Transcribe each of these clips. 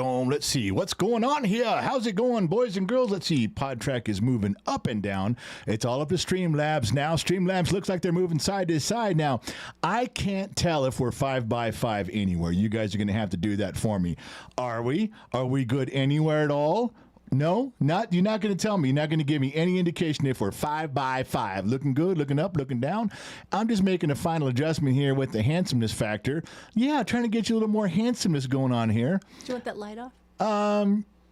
Let's see. What's going on here? How's it going, boys and girls? Let's see. PodTrack is moving up and down. It's all up to Streamlabs now. Streamlabs looks like they're moving side to side now. I can't tell if we're 5x5 anywhere. You guys are going to have to do that for me. Are we? Are we good anywhere at all? No, not. You're not going to tell me. You're not going to give me any indication if we're 5x5. Looking good, looking up, looking down. I'm just making a final adjustment here with the handsomeness factor. Yeah, trying to get you a little more handsomeness going on here. Do you want that light off?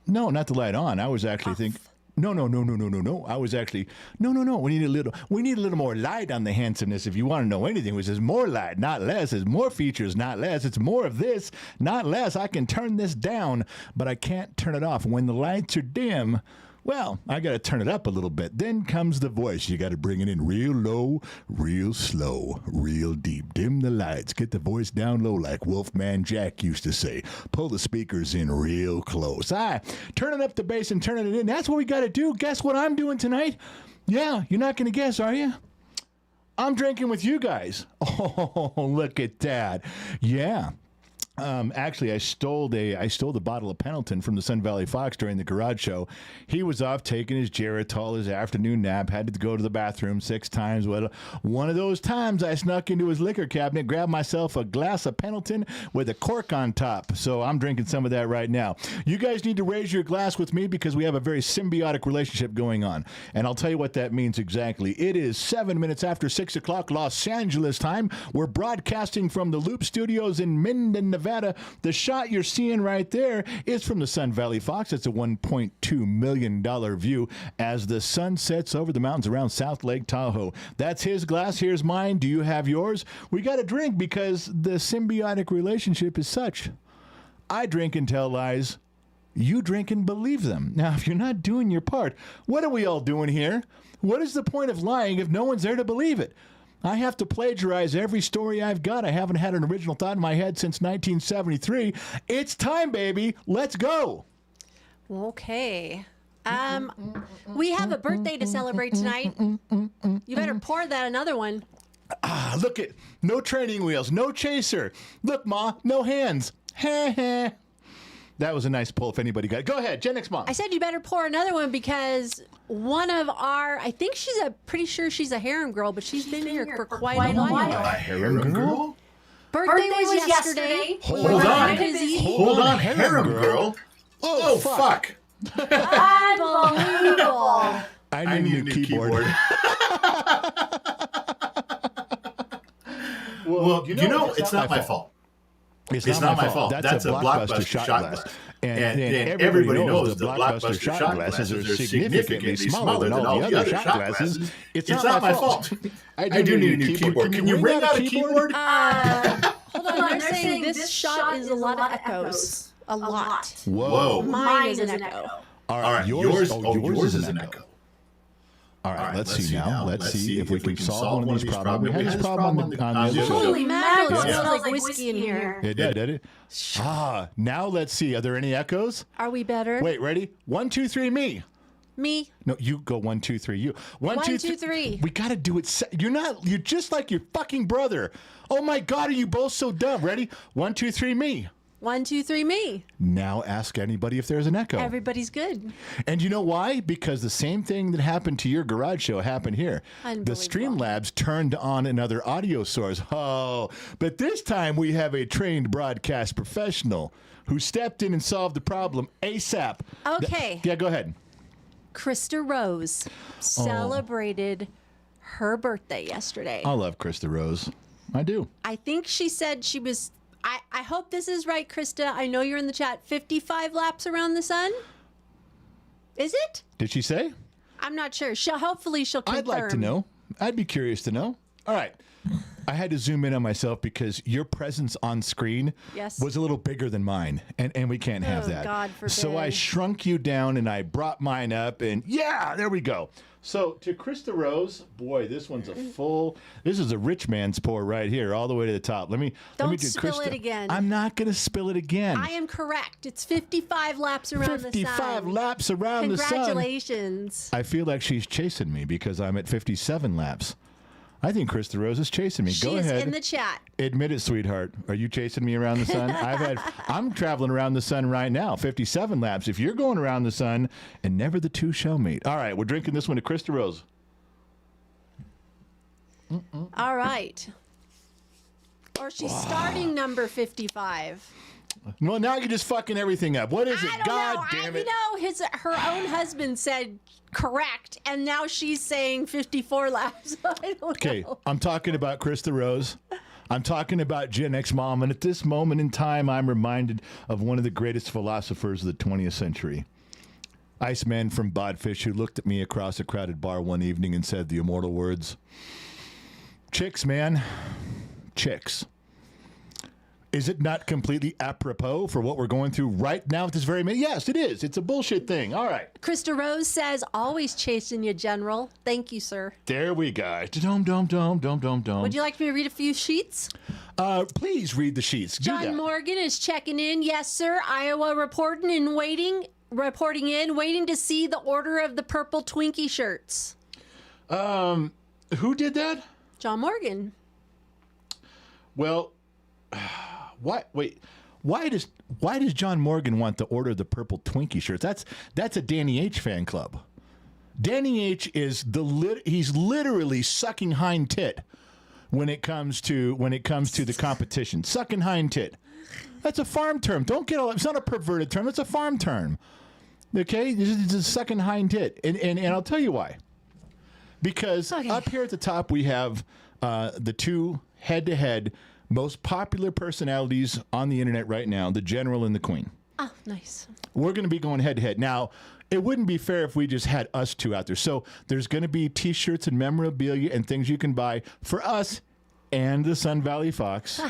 No, not the light on. I was actually thinking. No. I was actually no. We need a little more light on the handsomeness. If you want to know anything, which is more light, not less. It's more features, not less. It's more of this, not less. I can turn this down, but I can't turn it off. When the lights are dim, well, I got to turn it up a little bit. Then comes the voice. You got to bring it in real low, real slow, real deep. Dim the lights. Get the voice down low like Wolfman Jack used to say. Pull the speakers in real close. Turning up the bass and turning it in. That's what we got to do. Guess what I'm doing tonight? Yeah, you're not going to guess, are you? I'm drinking with you guys. Oh, look at that. Yeah. Actually, I stole the bottle of Pendleton from the Sun Valley Fox during the garage show. He was off taking his Geritol, his afternoon nap, had to go to the bathroom 6 times. Well, one of those times I snuck into his liquor cabinet, grabbed myself a glass of Pendleton with a cork on top. So I'm drinking some of that right now. You guys need to raise your glass with me because we have a very symbiotic relationship going on. And I'll tell you what that means exactly. It is 7 minutes after 6 o'clock Los Angeles time. We're broadcasting from the Loop Studios in Minden, Nevada. The shot you're seeing right there is from the Sun Valley Fox. It's a $1.2 million view as the sun sets over the mountains around South Lake Tahoe. That's his glass. Here's mine. Do you have yours? We got to drink because the symbiotic relationship is such. I drink and tell lies. You drink and believe them. Now, if you're not doing your part, what are we all doing here? What is the point of lying if no one's there to believe it? I have to plagiarize every story I've got. I haven't had an original thought in my head since 1973. It's time, baby. Let's go. Okay. We have a birthday to celebrate tonight. You better pour that another one. Look it. No training wheels. No chaser. Look, Ma. No hands. Heh. That was a nice pull if anybody got it. Go ahead, Gen X Mom. I said you better pour another one because one of I think pretty sure she's a harem girl, but she's been here for quite a while. A harem girl? Birthday was yesterday. Hold on, harem girl. Oh, fuck. Unbelievable. I need a new keyboard. Well, you know, it's not my fault. It's not my fault. That's a Blockbuster shot glass. And everybody knows the Blockbuster shot glasses are significantly smaller than all the other shot glasses. It's not my fault. I do need a new keyboard. Can you ring out a keyboard? Hold on, they're saying this shot is a lot of echoes. A lot. Whoa. Mine is an echo. All right, yours is an echo. All right, let's see now. Let's see if we can solve one of these problems. We had this problem on the other show. Holy mackerel, it smells like whiskey in here. It did it? Now let's see. Are there any echoes? Are we better? Wait, ready? 1, 2, 3, me. Me. No, you go 1, 2, 3, you. 1, 2, 3. We got to do it. You're just like your fucking brother. Oh my God, are you both so dumb? Ready? 1, 2, 3, me. 1, 2, 3, me. Now ask anybody if there's an echo. Everybody's good. And you know why? Because the same thing that happened to your garage show happened here. The Streamlabs turned on another audio source. Oh, but this time we have a trained broadcast professional who stepped in and solved the problem ASAP. Okay. Yeah, go ahead. Krista Rose celebrated her birthday yesterday. I love Krista Rose. I do. I think she said she was... I hope this is right, Krista. I know you're in the chat. 55 laps around the sun? Is it? Did she say? I'm not sure. Hopefully she'll confirm. I'd like to know. I'd be curious to know. All right. I had to zoom in on myself because your presence on screen was a little bigger than mine, and we can't have that. God forbid. So I shrunk you down, and I brought mine up, and there we go. So to Krista Rose, boy, this one's this is a rich man's pour right here, all the way to the top. Let me do spill it again. I'm not going to spill it again. I am correct. It's 55 laps around the sun. 55 laps around the sun. Congratulations. I feel like she's chasing me because I'm at 57 laps. I think Krista Rose is chasing me. Go She's ahead. in the chat. Admit it, sweetheart. Are you chasing me around the sun? I'm traveling around the sun right now, 57 laps. If you're going around the sun, and never the two shall meet. All right, we're drinking this one to Krista Rose. All right. Or she's starting number 55. Well, now you're just fucking everything up. What is it? I don't God know. damn it. Her own husband said correct, and now she's saying 54 laps. I don't Okay, know. I'm talking about Krista Rose. I'm talking about Gen X mom, and at this moment in time, I'm reminded of one of the greatest philosophers of the 20th century. Iceman from Bodfish, who looked at me across a crowded bar one evening and said the immortal words, "Chicks, man, chicks." Is it not completely apropos for what we're going through right now at this very minute? Yes, it is. It's a bullshit thing. All right. Krista Rose says, always chasing you, General. Thank you, sir. There we go. Dum, dum, dum, dum, dum, dum. Would you like me to read a few sheets? Please read the sheets. Do John that. Morgan is checking in. Yes, sir. Iowa reporting in, waiting to see the order of the purple Twinkie shirts. Who did that? John Morgan. Well, why does John Morgan want to order the purple Twinkie shirts? That's a Danny H fan club. Danny H is he's literally sucking hind tit when it comes to the competition. Sucking hind tit. That's a farm term. Don't get all. It's not a perverted term. It's a farm term. Okay, it's a sucking hind tit, and I'll tell you why. Because up here at the top we have the two head-to-head most popular personalities on the internet right now, the General and the Queen. Oh, nice. We're going to be going head-to-head. Now, it wouldn't be fair if we just had us two out there. So there's going to be T-shirts and memorabilia and things you can buy for us and the Sun Valley Fox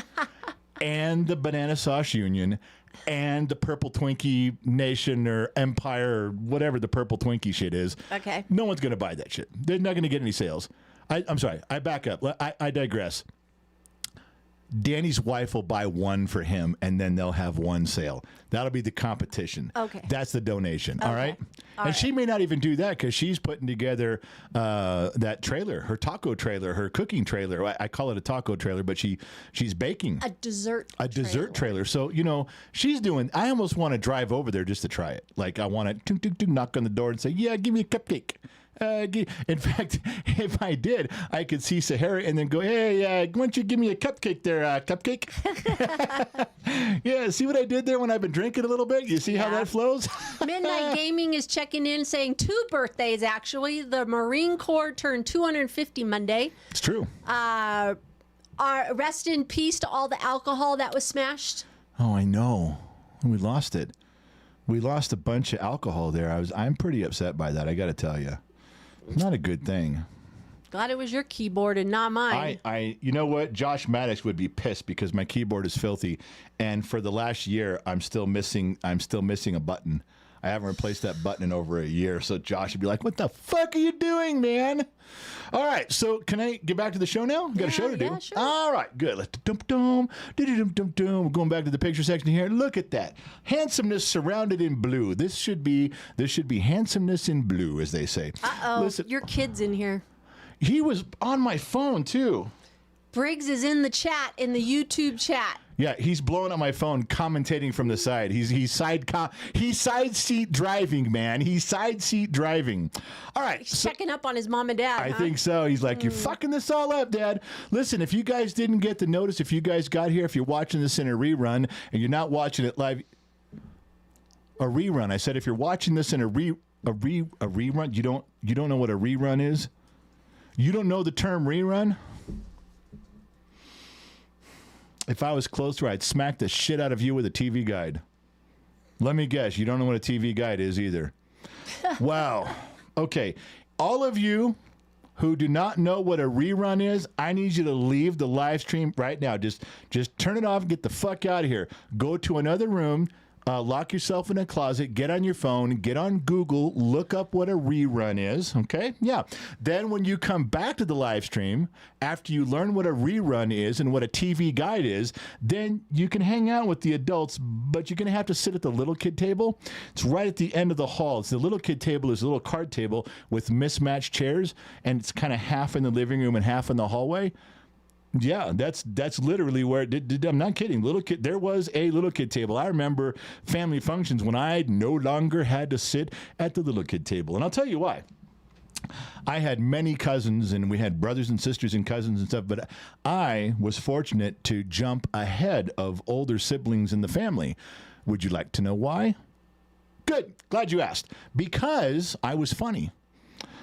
and the Banana Sauce Union and the Purple Twinkie Nation or Empire or whatever the Purple Twinkie shit is. Okay. No one's going to buy that shit. They're not going to get any sales. I'm sorry. I back up. I digress. Danny's wife will buy one for him, and then they'll have one sale. That'll be the competition. Okay. That's the donation. Okay. All right? And she may not even do that because she's putting together that trailer, her taco trailer, her cooking trailer. I call it a taco trailer, but she's baking. A dessert trailer. So, she's doing, I almost want to drive over there just to try it. Like, I want to knock on the door and say, yeah, give me a cupcake. In fact, if I did, I could see Sahara and then go, hey, why don't you give me a cupcake there, cupcake? Yeah, see what I did there when I've been drinking a little bit? You see how that flows? Midnight Gaming is checking in saying 2 birthdays, actually. The Marine Corps turned 250 Monday. It's true. Rest in peace to all the alcohol that was smashed. Oh, I know. We lost it. We lost a bunch of alcohol there. I'm pretty upset by that, I got to tell you. Not a good thing. Glad it was your keyboard and not mine. You know what? Josh Maddox would be pissed because my keyboard is filthy, and for the last year, I'm still missing a button. I haven't replaced that button in over a year, so Josh would be like, "What the fuck are you doing, man?" All right, so can I get back to the show now? Got a show to do. Yeah, sure. All right, good. Let's We're going back to the picture section here. Look at that. Handsomeness surrounded in blue. This should be handsomeness in blue, as they say. Listen, your kid's in here. He was on my phone too. Briggs is in the chat, in the YouTube chat. Yeah, he's blowing up my phone, commentating from the side. He's side seat driving, man. He's side seat driving. All right, he's checking up on his mom and dad. I think so. He's like, "You're fucking this all up, Dad." Listen, if you guys didn't get the notice, if you guys got here, if you're watching this in a rerun and you're not watching it live, a rerun. I said, if you're watching this in a rerun, you don't know what a rerun is. You don't know the term rerun. If I was closer, I'd smack the shit out of you with a TV guide. Let me guess, you don't know what a TV guide is either. Wow. Okay. All of you who do not know what a rerun is, I need you to leave the live stream right now. Just turn it off and get the fuck out of here. Go to another room lock yourself in a closet, get on your phone, get on Google, look up what a rerun is, okay? Yeah. Then when you come back to the live stream, after you learn what a rerun is and what a TV guide is, then you can hang out with the adults, but you're going to have to sit at the little kid table. It's right at the end of the hall. It's the little kid table is a little card table with mismatched chairs, and it's kind of half in the living room and half in the hallway. Yeah, that's literally where I'm not kidding. There was a little kid table. I remember family functions when I no longer had to sit at the little kid table. And I'll tell you why. I had many cousins, and we had brothers and sisters and cousins and stuff, but I was fortunate to jump ahead of older siblings in the family. Would you like to know why? Good. Glad you asked. Because I was funny.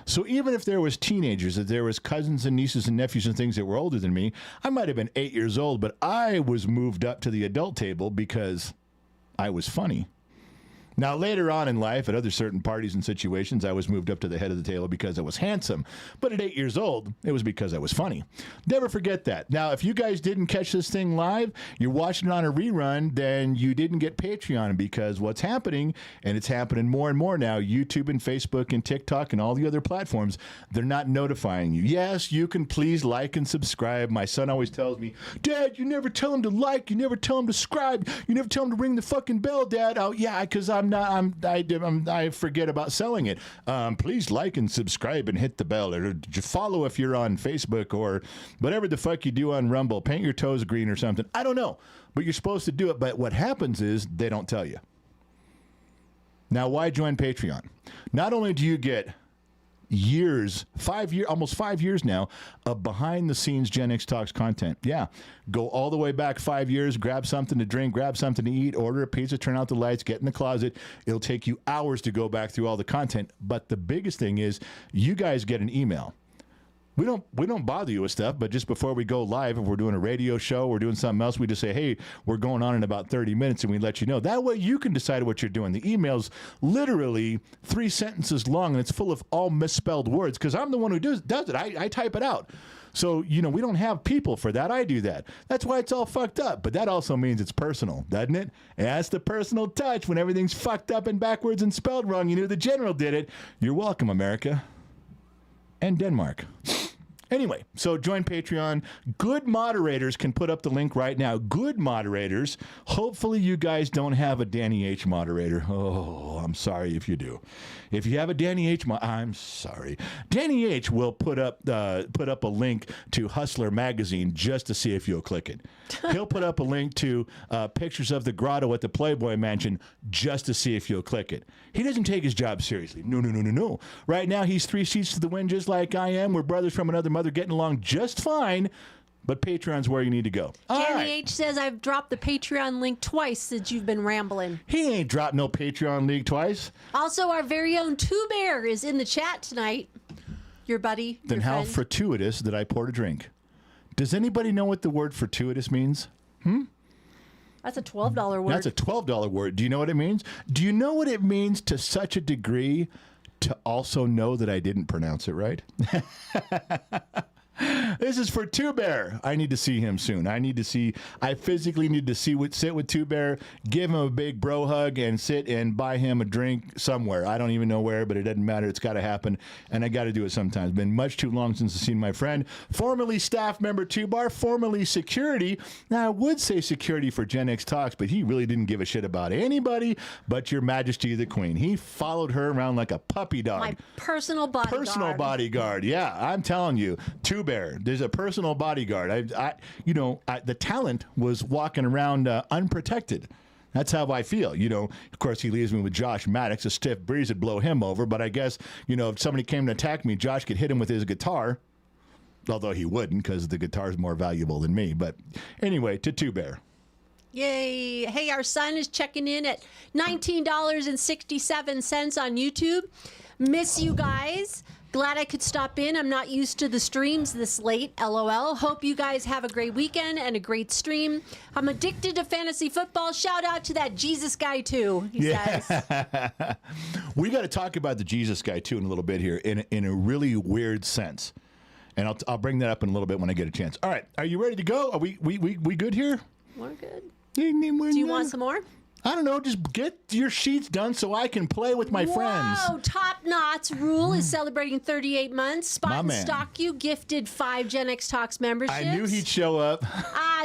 So even if there was teenagers, if there was cousins and nieces and nephews and things that were older than me, I might have been 8 years old, but I was moved up to the adult table because I was funny. Now, later on in life, at other certain parties and situations, I was moved up to the head of the table because I was handsome. But at 8 years old, it was because I was funny. Never forget that. Now, if you guys didn't catch this thing live, you're watching it on a rerun, then you didn't get Patreon, because what's happening, and it's happening more and more now, YouTube and Facebook and TikTok and all the other platforms, they're not notifying you. Yes, you can please like and subscribe. My son always tells me, Dad, you never tell him to like, you never tell him to subscribe, you never tell him to ring the fucking bell, Dad. Oh, yeah, because I forget about selling it. Please like and subscribe and hit the bell, or follow if you're on Facebook, or whatever the fuck you do on Rumble. Paint your toes green or something. I don't know, but you're supposed to do it. But what happens is they don't tell you. Now, why join Patreon? Not only do you get almost 5 years now of behind the scenes Gen X Talks content. Yeah. Go all the way back 5 years, grab something to drink, grab something to eat, order a pizza, turn out the lights, get in the closet. It'll take you hours to go back through all the content. But the biggest thing is you guys get an email. We don't bother you with stuff, but just before we go live, if we're doing a radio show, we're doing something else, we just say, hey, we're going on in about 30 minutes, and we let you know. That way you can decide what you're doing. The email's literally 3 sentences long, and it's full of all misspelled words, because I'm the one who does it. I type it out. So, we don't have people for that. I do that. That's why it's all fucked up. But that also means it's personal, doesn't it? And that's the personal touch. When everything's fucked up and backwards and spelled wrong, you knew the general did it. You're welcome, America. And Denmark. Anyway, so join Patreon. Good moderators can put up the link right now. Good moderators. Hopefully you guys don't have a Danny H moderator. Oh, I'm sorry if you do. If you have a Danny H, I'm sorry. Danny H will put up a link to Hustler magazine just to see if you'll click it. He'll put up a link to pictures of the grotto at the Playboy Mansion just to see if you'll click it. He doesn't take his job seriously. No. Right now he's 3 seats to the wind just like I am. We're brothers from another mother getting along just fine. But Patreon's where you need to go. Danny H says I've dropped the Patreon link twice since you've been rambling. He ain't dropped no Patreon link twice. Also, our very own Two Bear is in the chat tonight. Your buddy. Then how friend. fortuitous that I poured a drink. Does anybody know what the word fortuitous means? That's a $12 word. That's a $12 word. Do you know what it means? Do you know what it means to such a degree to also know that I didn't pronounce it right? This is for Two Bear. I need to see him soon. I physically need to sit with Two Bear, give him a big bro hug, and sit and buy him a drink somewhere. I don't even know where, but it doesn't matter. It's got to happen, and I got to do it sometime. It's been much too long since I've seen my friend, formerly staff member Two Bar, formerly security. Now, I would say security for Gen X Talks, but he really didn't give a shit about anybody but Your Majesty the Queen. He followed her around like a puppy dog. My personal bodyguard. Personal bodyguard. Yeah, I'm telling you. Two Bear. There's a personal bodyguard. The talent was walking around unprotected. That's how I feel. Of course, he leaves me with Josh Maddox. A stiff breeze would blow him over. But I guess, if somebody came to attack me, Josh could hit him with his guitar. Although he wouldn't, because the guitar is more valuable than me. But anyway, to Two Bear. Yay. Hey, our son is checking in at $19.67 on YouTube. Miss you guys. Glad I could stop in. I'm not used to the streams this late, LOL. Hope you guys have a great weekend and a great stream. I'm addicted to fantasy football. Shout out to that Jesus guy, too, he says. We got to talk about the Jesus guy, too, in a little bit here, in a really weird sense. And I'll bring that up in a little bit when I get a chance. All right. Are you ready to go? Are we good here? We're good. Do Do you want some more? I don't know. Just get your sheets done so I can play with my friends. Whoa, Top Knots Rule is celebrating 38 months. Spot My and man. Stock You gifted 5 Gen X Talks memberships. I knew he'd show up.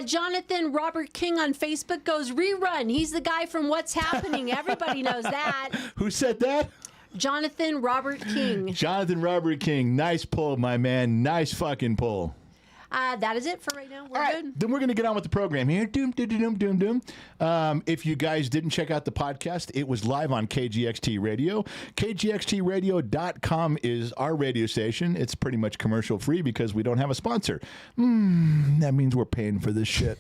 Jonathan Robert King on Facebook goes, rerun. He's the guy from What's Happening. Everybody knows that. Who said that? Jonathan Robert King. Jonathan Robert King. Nice pull, my man. Nice fucking pull. That is it for right now. We're All right, good. then we're going to get on with the program here. Doom, doom, doom, doom, doom. If you guys didn't check out the podcast, it was live on KGXT Radio. KGXTradio.com is our radio station. It's pretty much commercial free because we don't have a sponsor. That means we're paying for this shit.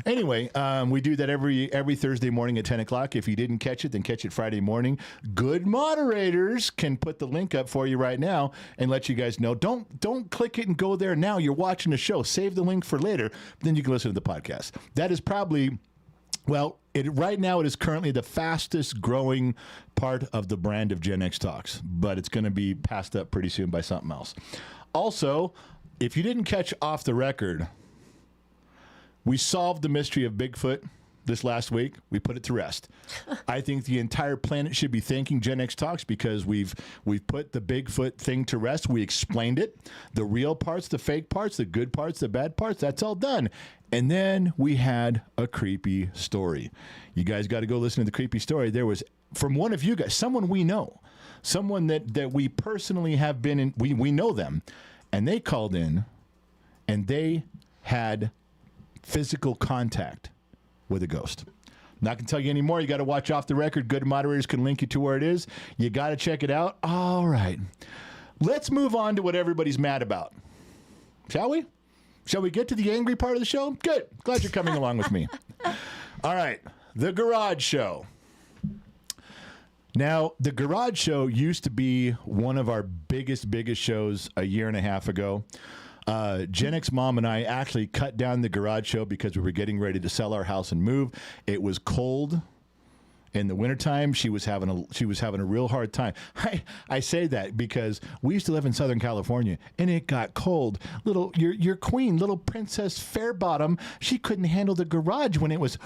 Anyway, we do that every Thursday morning at 10 o'clock. If you didn't catch it, then catch it Friday morning. Good moderators can put the link up for you right now and let you guys know. Don't click it and go there now. You're watching the show. Save the link for later. Then you can listen to the podcast. That is probably, well, right now it is currently the fastest growing part of the brand of Gen X Talks, but it's going to be passed up pretty soon by something else. Also, if you didn't catch Off the Record, we solved the mystery of Bigfoot this last week. We put it to rest. I think the entire planet should be thanking Gen X Talks because we've put the Bigfoot thing to rest. We explained it. The real parts, the fake parts, the good parts, the bad parts, that's all done. And then we had a creepy story. You guys got to go listen to the creepy story. There was, from one of you guys, someone we know, someone that we personally have been in, we know them, and they called in and they had physical contact with a ghost. Not going to tell you anymore. You got to watch Off the Record. Good moderators can link you to where it is. You got to check it out. All right. Let's move on to what everybody's mad about. Shall we? Shall we get to the angry part of the show? Good. Glad you're coming along with me. All right. The Garage Show. Now, the Garage Show used to be one of our biggest shows a year and a half ago. Gen X Mom and I actually cut down the Garage Show because we were getting ready to sell our house and move. It was cold in the wintertime. She was having a real hard time. I say that because we used to live in Southern California and it got cold. Your queen, little Princess Fairbottom, she couldn't handle the garage when it was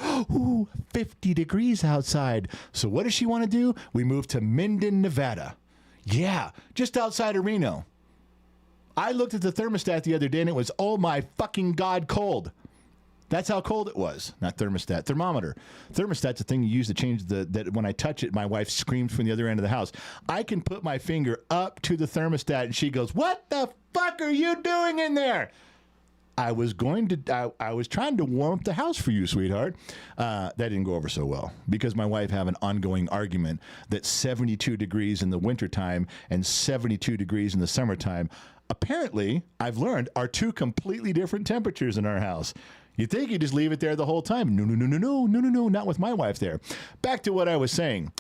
50 degrees outside. So what does she want to do? We moved to Minden, Nevada. Yeah, just outside of Reno. I looked at the thermostat the other day and it was, oh my fucking God, cold. That's how cold it was. Not thermostat, thermometer. Thermostat's a thing you use to change that when I touch it, my wife screams from the other end of the house. I can put my finger up to the thermostat and she goes, what the fuck are you doing in there? I was trying to warm up the house for you, sweetheart. That didn't go over so well because my wife have an ongoing argument that 72 degrees in the wintertime and 72 degrees in the summertime, apparently, I've learned, are two completely different temperatures in our house. You think you just leave it there the whole time. No, not with my wife there. Back to what I was saying.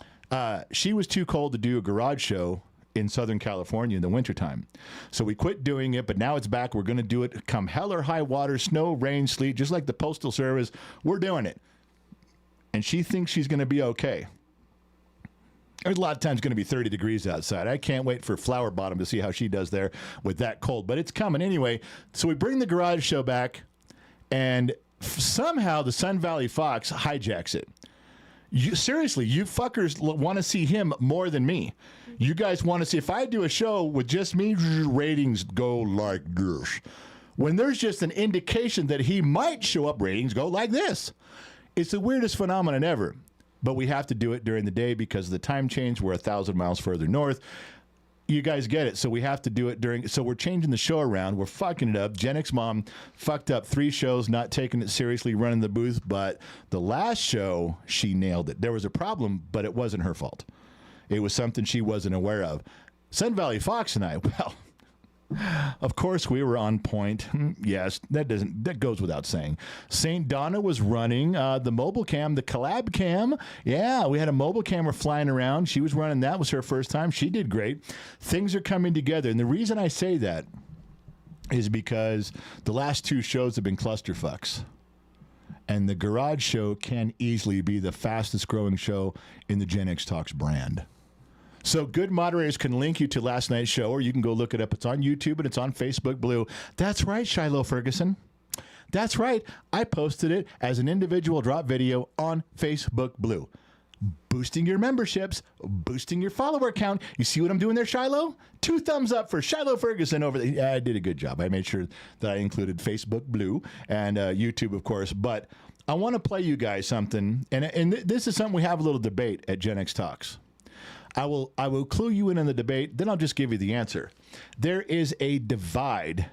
She was too cold to do a garage show in Southern California in the wintertime. So we quit doing it, but now it's back. We're going to do it come hell or high water, snow, rain, sleet, just like the Postal Service. We're doing it. And she thinks she's going to be okay. There's a lot of times going to be 30 degrees outside. I can't wait for Flower Bottom to see how she does there with that cold, but it's coming anyway. So we bring the garage show back, and somehow the Sun Valley Fox hijacks it. Seriously, you fuckers want to see him more than me. You guys want to see, if I do a show with just me, ratings go like this. When there's just an indication that he might show up, ratings go like this. It's the weirdest phenomenon ever. But we have to do it during the day because of the time change. We're 1,000 miles further north. You guys get it. So we have to do it during. So we're changing the show around. We're fucking it up. Gen X Mom fucked up 3 shows, not taking it seriously, running the booth. But the last show, she nailed it. There was a problem, but it wasn't her fault. It was something she wasn't aware of. Sun Valley Fox and I, well, of course we were on point. Yes, that goes without saying. St. Donna was running the mobile cam, the collab cam. Yeah, we had a mobile camera flying around. She was running that. Was her first time. She did great. Things are coming together. And the reason I say that is because the last 2 shows have been clusterfucks. And the Garage Show can easily be the fastest growing show in the Gen X Talks brand. So good moderators can link you to last night's show, or you can go look it up. It's on YouTube and it's on Facebook Blue. That's right, Shiloh Ferguson. That's right. I posted it as an individual drop video on Facebook Blue. Boosting your memberships, boosting your follower count. You see what I'm doing there, Shiloh? 2 thumbs up for Shiloh Ferguson over there. Yeah, I did a good job. I made sure that I included Facebook Blue and YouTube, of course. But I want to play you guys something, and this is something we have a little debate at Gen X Talks. I will clue you in on the debate, then I'll just give you the answer. There is a divide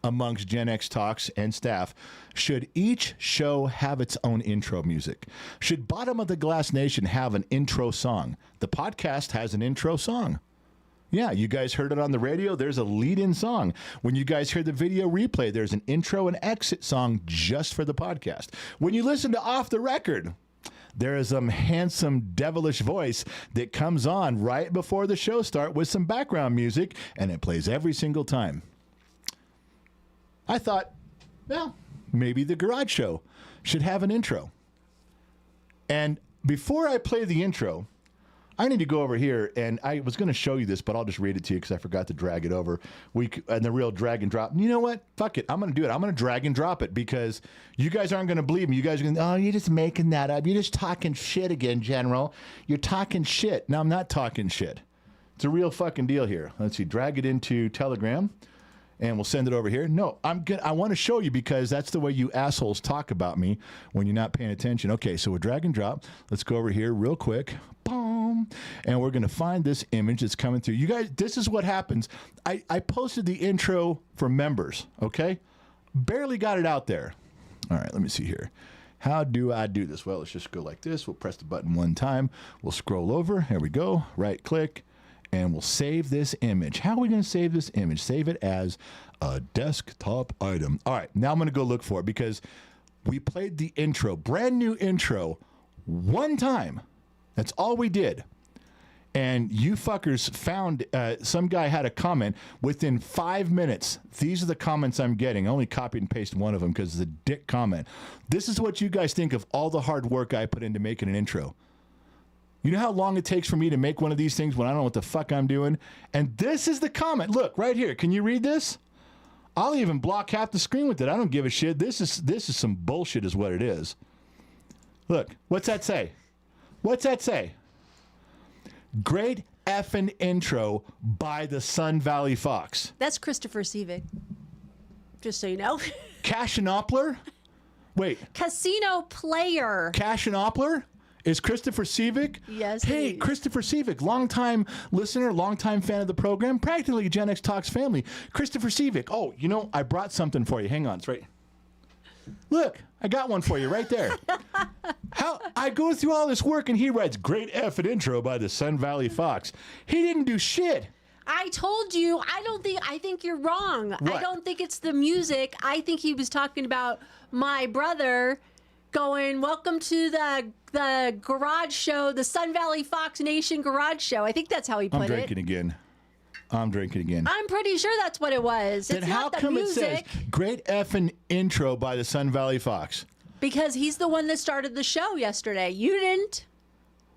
amongst Gen X Talks and staff. Should each show have its own intro music? Should Bottom of the Glass Nation have an intro song? The podcast has an intro song. Yeah, you guys heard it on the radio. There's a lead-in song. When you guys hear the video replay, there's an intro and exit song just for the podcast. When you listen to Off the Record, there is some handsome, devilish voice that comes on right before the show starts with some background music, and it plays every single time. I thought, well, maybe the Garage Show should have an intro. And before I play the intro, I need to go over here, and I was going to show you this, but I'll just read it to you because I forgot to drag it over. And the real drag and drop. You know what? Fuck it. I'm going to do it. I'm going to drag and drop it because you guys aren't going to believe me. You guys are going to, oh, you're just making that up. You're just talking shit again, General. You're talking shit. No, I'm not talking shit. It's a real fucking deal here. Let's see. Drag it into Telegram. And we'll send it over here. No, I want to show you because that's the way you assholes talk about me when you're not paying attention. Okay, so we're drag and drop. Let's go over here real quick. Boom. And we're going to find this image that's coming through. You guys, this is what happens. I posted the intro for members, okay? Barely got it out there. All right, let me see here. How do I do this? Well, let's just go like this. We'll press the button one time. We'll scroll over. Here we go. Right click. And we'll save this image. How are we going to save this image? Save it as a desktop item. All right, now I'm going to go look for it because we played the intro, brand new intro, one time. That's all we did. And you fuckers found, some guy had a comment within 5 minutes. These are the comments I'm getting. I only copied and pasted one of them because it's a dick comment. This is what you guys think of all the hard work I put into making an intro. You know how long it takes for me to make one of these things when I don't know what the fuck I'm doing? And this is the comment. Look, right here. Can you read this? I'll even block half the screen with it. I don't give a shit. This is some bullshit is what it is. Look, what's that say? What's that say? Great effing intro by the Sun Valley Fox. That's Christopher Seavick. Just so you know. Cashinopler? Wait. Casino player. Cashinopler? Is Christopher Seavick? Yes. Hey, Christopher Seavick, longtime listener, longtime fan of the program, practically Gen X Talks family. Christopher Seavick. Oh, you know, I brought something for you. Hang on, it's right. Look, I got one for you right there. How I go through all this work and he writes great effing intro by the Sun Valley Fox. He didn't do shit. I told you, I think you're wrong. What? I don't think it's the music. I think he was talking about my brother going, welcome to the garage show, the Sun Valley Fox Nation garage show. I think that's how he put it. I'm drinking again. I'm pretty sure that's what it was. Then it's how not the come music. it says great effing intro by the Sun Valley Fox? Because he's the one that started the show yesterday. You didn't.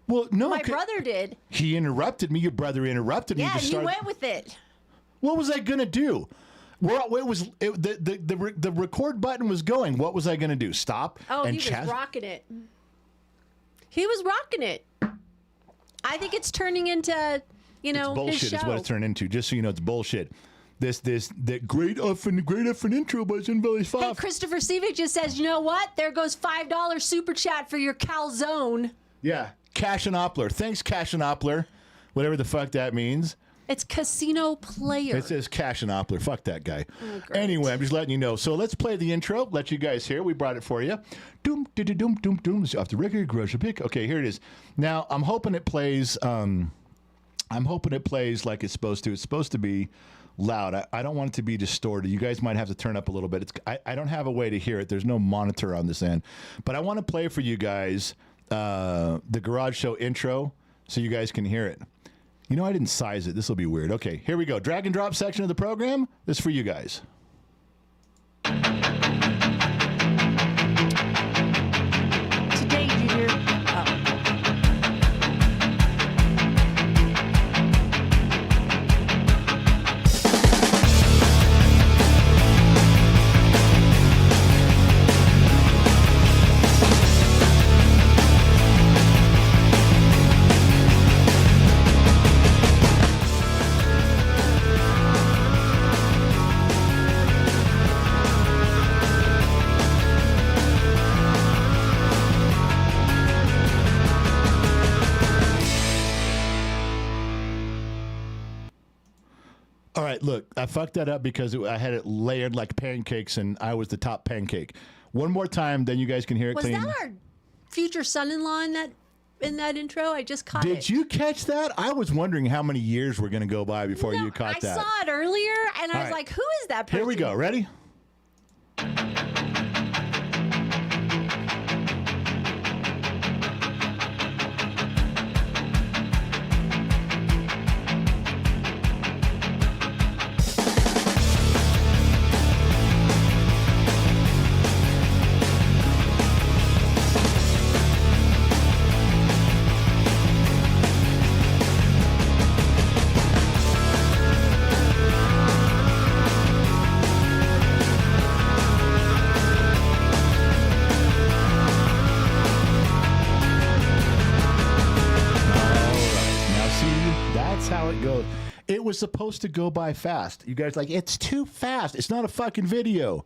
Well, no. My brother did. He interrupted me. Your brother interrupted me. Yeah, and you went with it. What was I going to do? The record button was going. What was I going to do? Stop? Oh, and he was rocking it. He was rocking it. I think it's turning into, you know, it's bullshit his show. Is what it's turned into. Just so you know, it's bullshit. That great effing intro by Sun Valley Fox. Hey, Christopher Seavick just says, you know what? There goes $5 super chat for your calzone. Yeah, Cashinopler. Thanks, Cashinopler. Whatever the fuck that means. It's casino player. It says Cashinopler. Fuck that guy. Oh, great. Anyway, I'm just letting you know. So let's play the intro. Let you guys hear. We brought it for you. Doom, doom, doom, doom, doom. Off the record, garage pick. Okay, here it is. Now I'm hoping it plays. I'm hoping it plays like it's supposed to. It's supposed to be loud. I don't want it to be distorted. You guys might have to turn up a little bit. I don't have a way to hear it. There's no monitor on this end, but I want to play for you guys the Garage Show intro so you guys can hear it. You know, I didn't size it. This will be weird. Okay, here we go. Drag and drop section of the program. This is for you guys. Today, Junior. right, look, I fucked that up because I had it layered like pancakes, and I was the top pancake. One more time, then you guys can hear it clean. Was that our future son-in-law in that intro? I just caught it. Did you catch that? I was wondering how many years were going to go by before you caught that. I saw it earlier, and I was like, who is that person? Here we go. Ready? It was supposed to go by fast. You guys like, it's too fast. It's not a fucking video.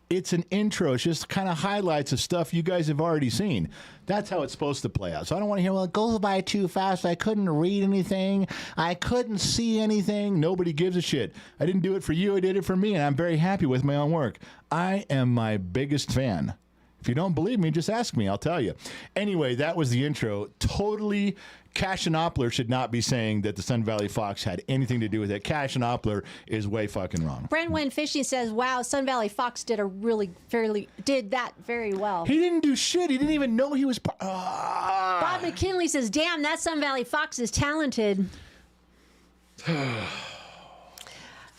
It's an intro. It's just kind of highlights of stuff you guys have already seen. That's how it's supposed to play out. So I don't want to hear, well, it goes by too fast. I couldn't read anything. I couldn't see anything. Nobody gives a shit. I didn't do it for you. I did it for me, and I'm very happy with my own work. I am my biggest fan. If you don't believe me, just ask me. I'll tell you. Anyway, that was the intro. Totally. Cash and Oppler should not be saying that the Sun Valley Fox had anything to do with it. Cash and Oppler is way fucking wrong. Brent Wynn Fishing says, wow, Sun Valley Fox did that very well. He didn't do shit. He didn't even know he was... Bob McKinley says, damn, that Sun Valley Fox is talented.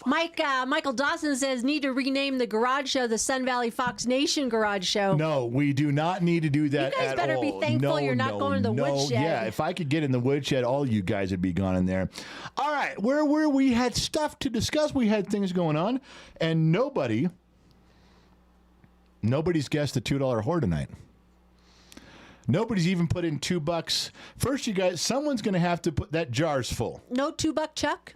Michael Dawson says, need to rename the garage show the Sun Valley Fox Nation Garage Show. No, we do not need to do that at all. You guys better be thankful you're not going to the woodshed. Yeah, if I could get in the woodshed, all you guys would be gone in there. All right, where were we? Had stuff to discuss. We had things going on, and nobody's guessed the $2 whore tonight. Nobody's even put in $2. First, you guys, someone's going to have to put that jar's full. No $2 Chuck?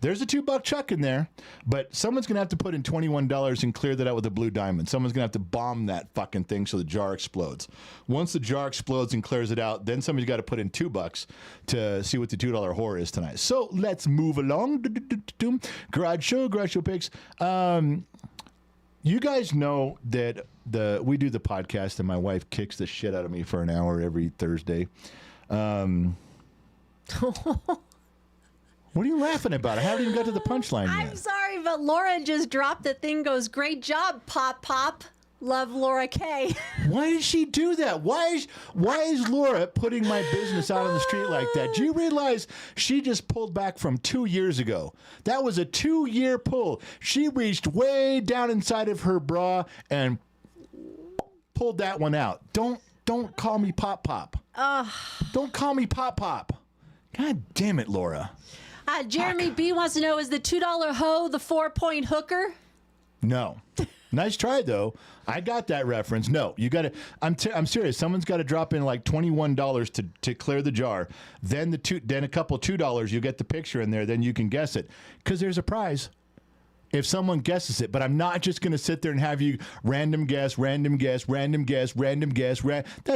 There's a $2 Chuck in there, but someone's going to have to put in $21 and clear that out with a blue diamond. Someone's going to have to bomb that fucking thing so the jar explodes. Once the jar explodes and clears it out, then somebody's got to put in $2 to see what the $2 whore is tonight. So let's move along. Garage show picks. You guys know that we do the podcast and my wife kicks the shit out of me for an hour every Thursday. What are you laughing about? I haven't even got to the punchline yet. I'm sorry, but Laura just dropped the thing, goes, great job, Pop Pop. Love, Laura K. Why did she do that? Why is Laura putting my business out on the street like that? Do you realize she just pulled back from 2 years ago? That was a 2-year pull. She reached way down inside of her bra and pulled that one out. Don't call me Pop Pop. Don't call me Pop Pop. God damn it, Laura. Jeremy B wants to know, is the $2 hoe the 4-point hooker? No. Nice try, though. I got that reference. No, you got to. I'm serious. Someone's got to drop in like $21 to clear the jar. Then then a couple $2. You get the picture in there. Then you can guess it because there's a prize if someone guesses it. But I'm not just going to sit there and have you random guess. That's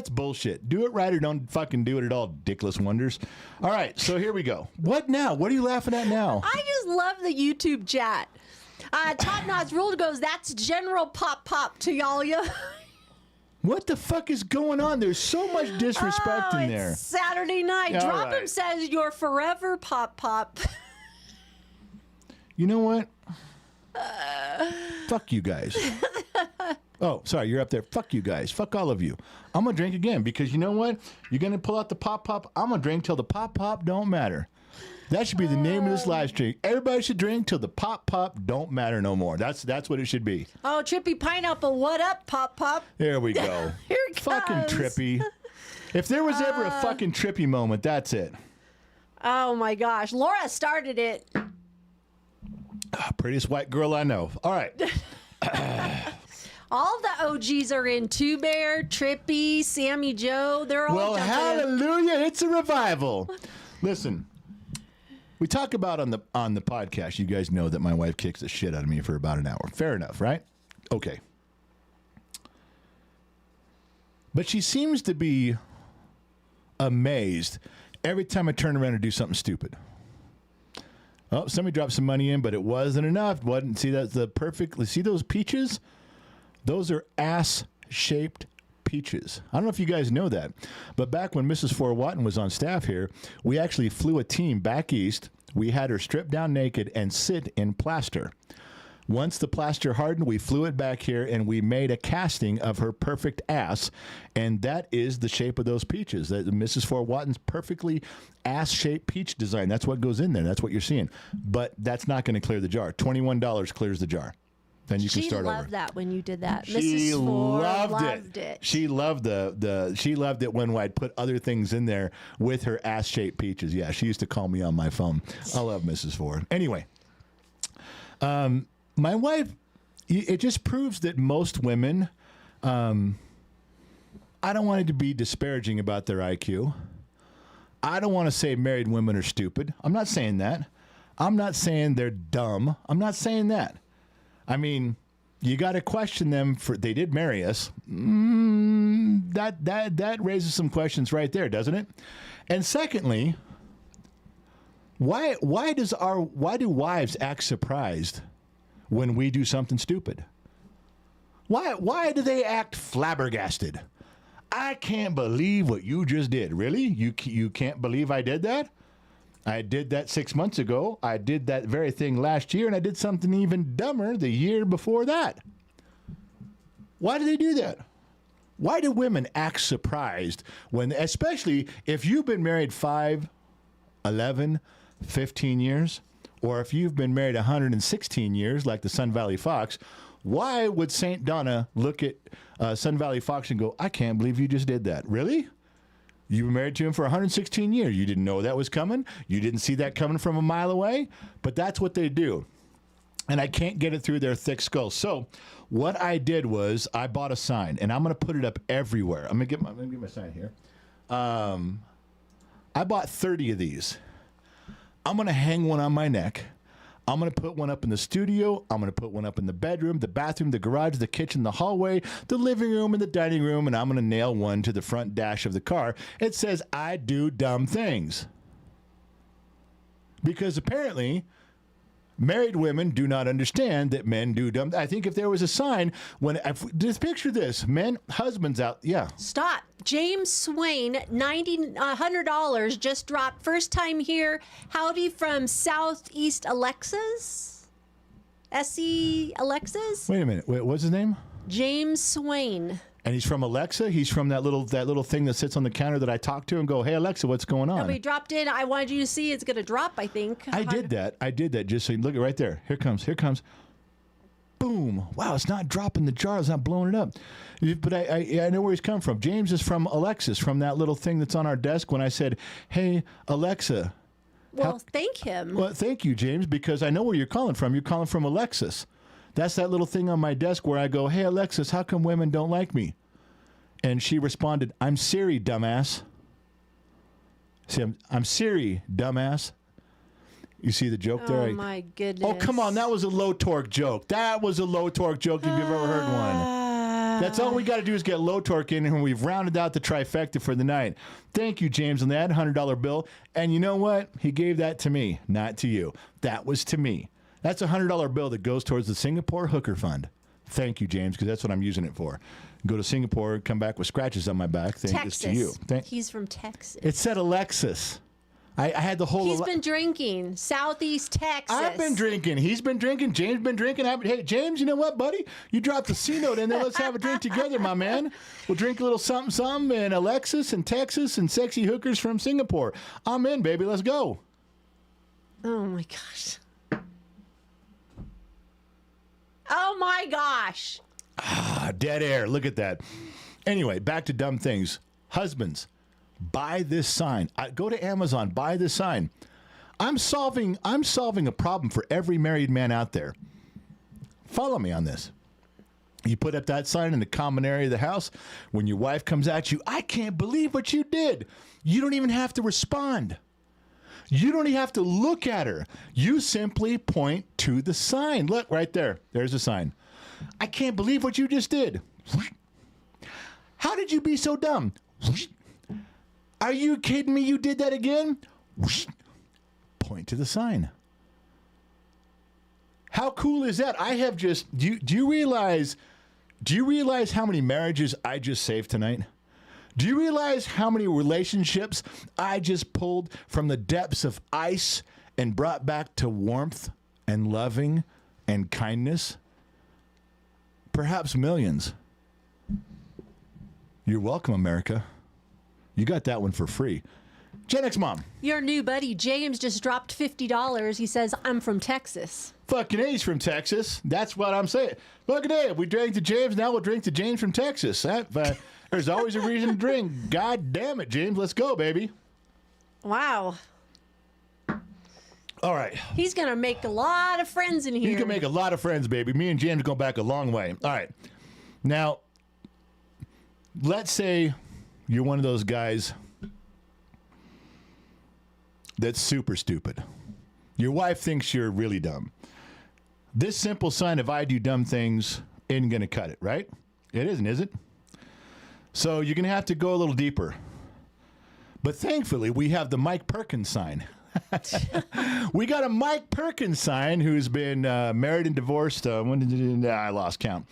bullshit. Do it right or don't fucking do it at all, dickless wonders. All right, so here we go. What now? What are you laughing at now? I just love the YouTube chat. Top Knots Ruled goes, that's General Pop Pop to y'all. What the fuck is going on? There's so much disrespect in there. It's Saturday night. All Drop right. him says, you're forever Pop Pop. You know what? Fuck you guys. Oh, sorry, you're up there. Fuck you guys. Fuck all of you. I'm going to drink again because you know what? You're going to pull out the Pop Pop. I'm going to drink till the Pop Pop don't matter. That should be the name of this live stream. Everybody should drink till the Pop Pop don't matter no more. That's what it should be. Oh, Trippy Pineapple, what up, Pop Pop? There we go. Here it fucking comes. Trippy. If there was ever a fucking Trippy moment, that's it. Oh, my gosh. Laura started it. Prettiest white girl I know. All right. All the OGs are in. Two Bear, Trippy, Sammy Joe. They're all Well, hallelujah. It's a revival. Listen, we talk about on the podcast, you guys know that my wife kicks the shit out of me for about an hour. Fair enough, right? Okay. But she seems to be amazed every time I turn around and do something stupid. Oh, somebody dropped some money in, but it wasn't enough. Wasn't see that's the perfect. See those peaches? Those are ass-shaped peaches. I don't know if you guys know that, but back when Mrs. Watton was on staff here, we actually flew a team back east. We had her stripped down naked and sit in plaster. Once the plaster hardened, we flew it back here and we made a casting of her perfect ass, and that is the shape of those peaches. That Mrs. Watton's perfectly ass-shaped peach design. That's what goes in there. That's what you're seeing. But that's not going to clear the jar. $21 clears the jar. Then you can start over. She loved that when you did that. She Mrs. Ford loved it. She loved she loved it when I'd put other things in there with her ass-shaped peaches. Yeah, she used to call me on my phone. I love Mrs. Ford. Anyway, my wife, it just proves that most women, I don't want it to be disparaging about their IQ. I don't want to say married women are stupid. I'm not saying that. I'm not saying they're dumb. I'm not saying that. I mean, you got to question them for they did marry us. That raises some questions right there, doesn't it? And secondly, why do wives act surprised when we do something stupid? Why do they act flabbergasted? I can't believe what you just did. Really? You can't believe I did that? I did that 6 months ago. I did that very thing last year, and I did something even dumber the year before that. Why do they do that? Why do women act surprised when, especially if you've been married 5, 11, 15 years, or if you've been married 116 years, like the Sun Valley Fox, why would St. Donna look at Sun Valley Fox and go, I can't believe you just did that? Really? You were married to him for 116 years. You didn't know that was coming. You didn't see that coming from a mile away. But that's what they do. And I can't get it through their thick skulls. So what I did was I bought a sign, and I'm going to put it up everywhere. I'm going to get my sign here. I bought 30 of these. I'm going to hang one on my neck. I'm going to put one up in the studio. I'm going to put one up in the bedroom, the bathroom, the garage, the kitchen, the hallway, the living room, and the dining room. And I'm going to nail one to the front dash of the car. It says, I do dumb things. Because apparently, married women do not understand that men do dumb. I think if there was a sign, just picture this, men, husbands out, yeah. Stop. James Swain, $100 just dropped. First time here. Howdy from Southeast Alexis? SE Alexis? Wait a minute. What's his name? James Swain. And he's from Alexa. He's from that little thing that sits on the counter that I talk to and go, hey, Alexa, what's going on? Nobody dropped in. I wanted you to see it's going to drop, I think. I did that. Just so you look at right there. Here comes. Boom. Wow, it's not dropping the jar. It's not blowing it up. But I know where he's come from. James is from Alexis, from that little thing that's on our desk when I said, hey, Alexa. Well, thank him. Well, thank you, James, because I know where you're calling from. You're calling from Alexis. That's that little thing on my desk where I go, hey, Alexis, how come women don't like me? And she responded, I'm Siri, dumbass. See, I'm Siri, dumbass. You see the joke there? Oh, my goodness. Oh, come on. That was a low-torque joke. That was a low-torque joke if you've ever heard one. That's all we got to do is get low torque in, and we've rounded out the trifecta for the night. Thank you, James, on that $100 bill. And you know what? He gave that to me, not to you. That was to me. That's a $100 bill that goes towards the Singapore Hooker Fund. Thank you, James, because that's what I'm using it for. Go to Singapore, come back with scratches on my back. Thank this to you. He's from Texas. It said Alexis. I had the whole... He's been drinking. Southeast Texas. I've been drinking. He's been drinking. James been drinking. Hey, James, you know what, buddy? You dropped the C note in there. Let's have a drink together, my man. We'll drink a little something, and Alexis and Texas and sexy hookers from Singapore. I'm in, baby. Let's go. Oh, my gosh. Oh, my gosh. Dead air. Look at that. Anyway, back to dumb things. Husbands, buy this sign. Go to Amazon. Buy this sign. I'm solving a problem for every married man out there. Follow me on this. You put up that sign in the common area of the house. When your wife comes at you, I can't believe what you did. You don't even have to respond. You don't even have to look at her. You simply point to the sign. Look, right there. There's the sign. I can't believe what you just did. How did you be so dumb? Are you kidding me? You did that again? Point to the sign. How cool is that? I have just. Do you realize? Do you realize how many marriages I just saved tonight? Do you realize how many relationships I just pulled from the depths of ice and brought back to warmth and loving and kindness? Perhaps millions. You're welcome, America. You got that one for free. Gen X Mom. Your new buddy James just dropped $50. He says, I'm from Texas. Fucking A's from Texas. That's what I'm saying. Fucking A. We drank to James. Now we'll drink to James from Texas. There's always a reason to drink. God damn it, James. Let's go, baby. Wow. All right. He's going to make a lot of friends in here. He's going to make a lot of friends, baby. Me and James go back a long way. All right. Now, let's say you're one of those guys that's super stupid. Your wife thinks you're really dumb. This simple sign of I do dumb things isn't going to cut it, right? It isn't, is it? So you're going to have to go a little deeper. But thankfully, we have the Mike Perkins sign. We got a Mike Perkins sign who's been married and divorced. I lost count.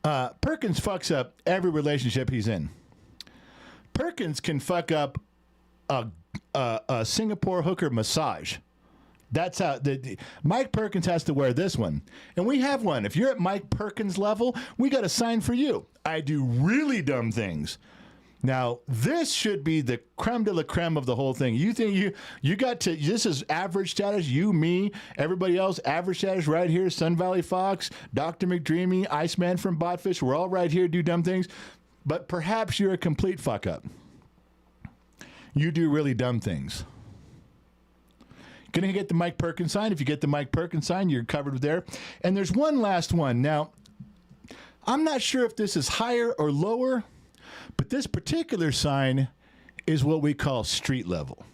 Perkins fucks up every relationship he's in. Perkins can fuck up a Singapore hooker massage. That's how Mike Perkins has to wear this one. And we have one. If you're at Mike Perkins level, we got a sign for you. I do really dumb things. Now, this should be the creme de la creme of the whole thing. You think you got to, this is average status, you, me, everybody else, average status right here, Sun Valley Fox, Dr. McDreamy, Iceman from Botfish, we're all right here, do dumb things. But perhaps you're a complete fuck up. You do really dumb things. Gonna get the Mike Perkins sign. If you get the Mike Perkins sign, you're covered there. And there's one last one. Now, I'm not sure if this is higher or lower, but this particular sign is what we call street level.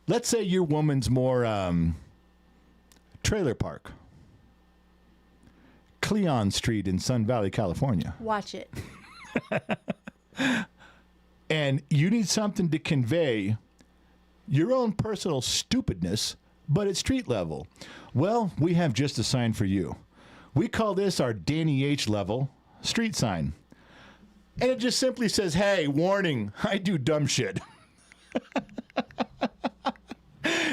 Let's say your woman's more trailer park. Cleon Street in Sun Valley, California. Watch it. And you need something to convey your own personal stupidness, but at street level. Well, we have just a sign for you. We call this our Danny H level street sign. And it just simply says, hey, warning, I do dumb shit.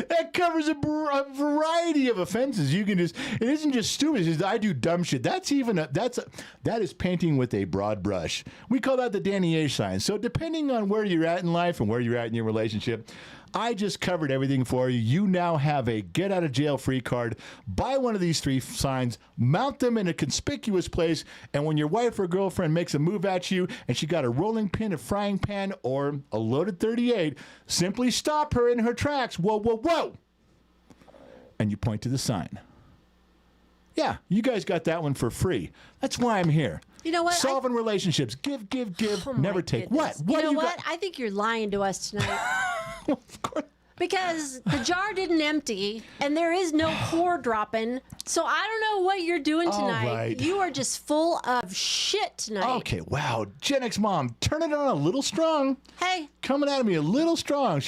That covers a variety of offenses. You can just, it isn't just stupid. It's just, I do dumb shit. That is painting with a broad brush. We call that the Danny H sign. So depending on where you're at in life and where you're at in your relationship, I just covered everything for you. You now have a get out of jail free card. Buy one of these three signs, mount them in a conspicuous place, and when your wife or girlfriend makes a move at you and she got a rolling pin, a frying pan, or a loaded 38, simply stop her in her tracks. Whoa, whoa, whoa. And you point to the sign. Yeah, you guys got that one for free. That's why I'm here. You know what? Solving relationships. Give, Oh, never take. Goodness. What? You know do what? got? I think you're lying to us tonight. Of course. Because the jar didn't empty, and there is no whore dropping. So I don't know what you're doing tonight. All right. You are just full of shit tonight. Okay, wow. Gen X Mom, turn it on a little strong. Hey. Coming at me a little strong.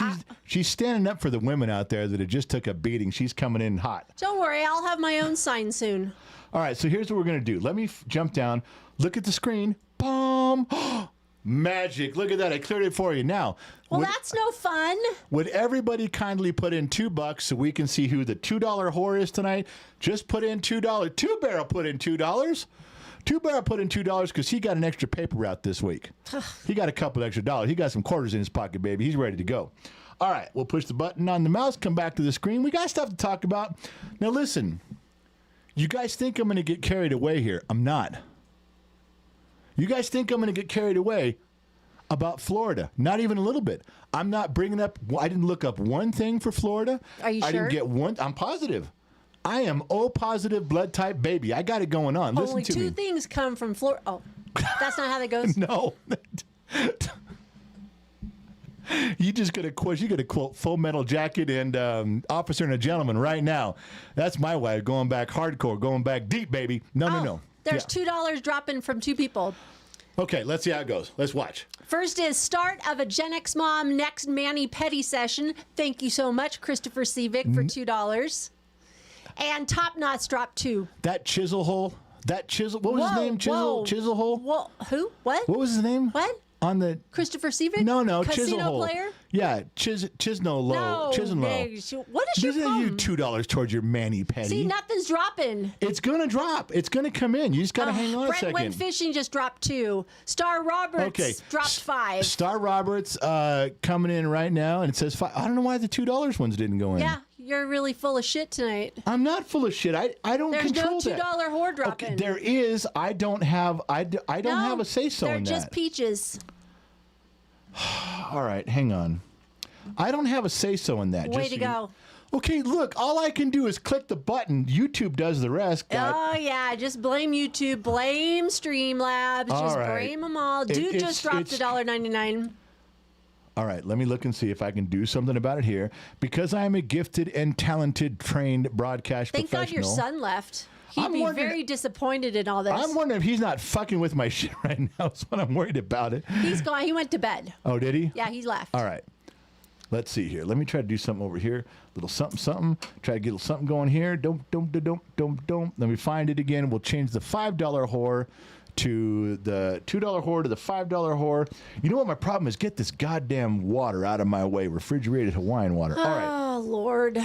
She's standing up for the women out there that have just took a beating. She's coming in hot. Don't worry, I'll have my own sign soon. All right, so here's what we're going to do. Let me jump down. Look at the screen. Boom. Magic. Look at that. I cleared it for you. Now. Well, that's no fun. Would everybody kindly put in $2 so we can see who the $2 whore is tonight? Just put in $2. Two Barrel put in $2. Two Barrel put in $2 because he got an extra paper route this week. He got a couple extra dollars. He got some quarters in his pocket, baby. He's ready to go. All right, we'll push the button on the mouse, come back to the screen. We got stuff to talk about. Now, listen. You guys think I'm going to get carried away here. I'm not. You guys think I'm going to get carried away about Florida. Not even a little bit. I'm not bringing up, I didn't look up one thing for Florida. Are you I sure? didn't get one. I'm positive. I am O positive blood type baby. I got it going on. Listen Only to me. two things come from Florida. Oh, that's not how that goes. No. You just got to quote Full Metal Jacket and Officer and a Gentleman right now. That's my way. Going back hardcore, going back deep, baby. No. There's Yeah. $2 dropping from two people. Okay, let's see how it goes. Let's watch. First is start of a Gen X Mom next Manny Petty session. Thank you so much, Christopher Seavick, for $2. And Top Knots dropped 2. That Chisel Hole. That Chisel. What was his name? Chisel Hole. Whoa, who? What? What was his name? What? On the Christopher Seavick? No, Casino Chisel Hole. player? Yeah, Chisno Low. No, Chisno. what is your Doesn't you problem? $2 towards your mani petty? See, nothing's dropping. It's gonna drop. It's gonna come in. You just gotta hang on a Brent second. went fishing, just dropped 2. Star Roberts dropped 5. Star Roberts coming in right now, and it says 5. I don't know why the $2 ones didn't go in. Yeah, you're really full of shit tonight. I'm not full of shit. I don't There's control no $2 that. whore dropping. Okay, there is. I don't have. I don't have a say so in that. They're just peaches. All right, hang on. I don't have a say so in that. Way just to so go. Okay, look, all I can do is click the button. YouTube does the rest. Oh, yeah, just blame YouTube, blame Streamlabs, All just right. blame them all. Dude just dropped $1.99. All right, let me look and see if I can do something about it here. Because I am a gifted and talented, trained broadcast Thank God professional. your son left. He'd I'm be wondering- very disappointed in all this. I'm wondering if he's not fucking with my shit right now. That's what I'm worried about it. He's gone. He went to bed. Oh, did he? Yeah, he's left. All right. Let's see here. Let me try to do something over here. Little something, something. Try to get a little something going here. Don't. Let me find it again. We'll change the $5 whore to the $2 whore to the $5 whore. You know what my problem is? Get this goddamn water out of my way. Refrigerated Hawaiian water. All right. Oh, Lord.